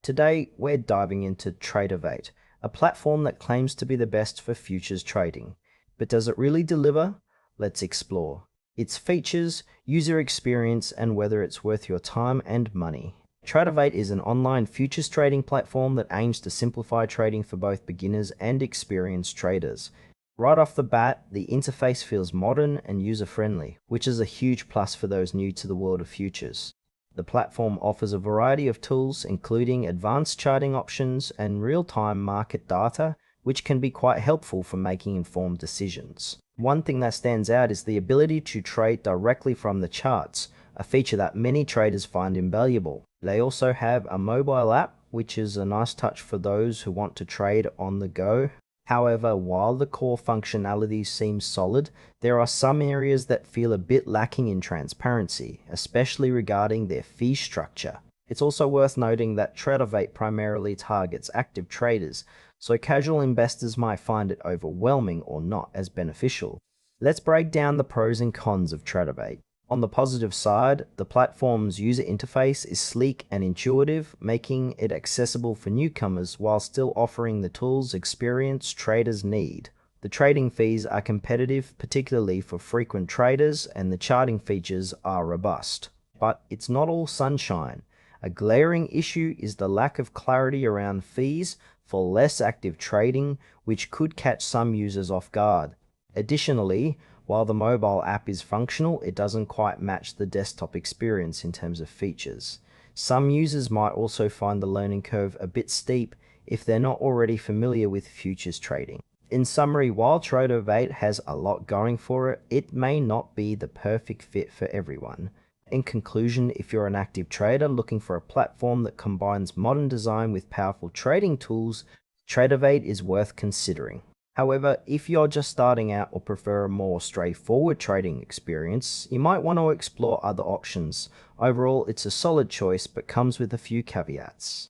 Today, we're diving into Tradovate, a platform that claims to be the best for futures trading. But does it really deliver? Let's explore its features, user experience, and whether it's worth your time and money. Tradovate is an online futures trading platform that aims to simplify trading for both beginners and experienced traders. Right off the bat, the interface feels modern and user-friendly, which is a huge plus for those new to the world of futures. The platform offers a variety of tools, including advanced charting options and real-time market data, which can be quite helpful for making informed decisions. One thing that stands out is the ability to trade directly from the charts, a feature that many traders find invaluable. They also have a mobile app, which is a nice touch for those who want to trade on the go. However, while the core functionality seems solid, there are some areas that feel a bit lacking in transparency, especially regarding their fee structure. It's also worth noting that Tradovate primarily targets active traders, so casual investors might find it overwhelming or not as beneficial. Let's break down the pros and cons of Tradovate. On the positive side, the platform's user interface is sleek and intuitive, making it accessible for newcomers while still offering the tools experienced traders need. The trading fees are competitive, particularly for frequent traders, and the charting features are robust. But it's not all sunshine. A glaring issue is the lack of clarity around fees for less active trading, which could catch some users off guard. Additionally, while the mobile app is functional, it doesn't quite match the desktop experience in terms of features. Some users might also find the learning curve a bit steep if they're not already familiar with futures trading. In summary, while Tradovate has a lot going for it, it may not be the perfect fit for everyone. In conclusion, if you're an active trader looking for a platform that combines modern design with powerful trading tools, Tradovate is worth considering. However, if you're just starting out or prefer a more straightforward trading experience, you might want to explore other options. Overall, it's a solid choice, but comes with a few caveats.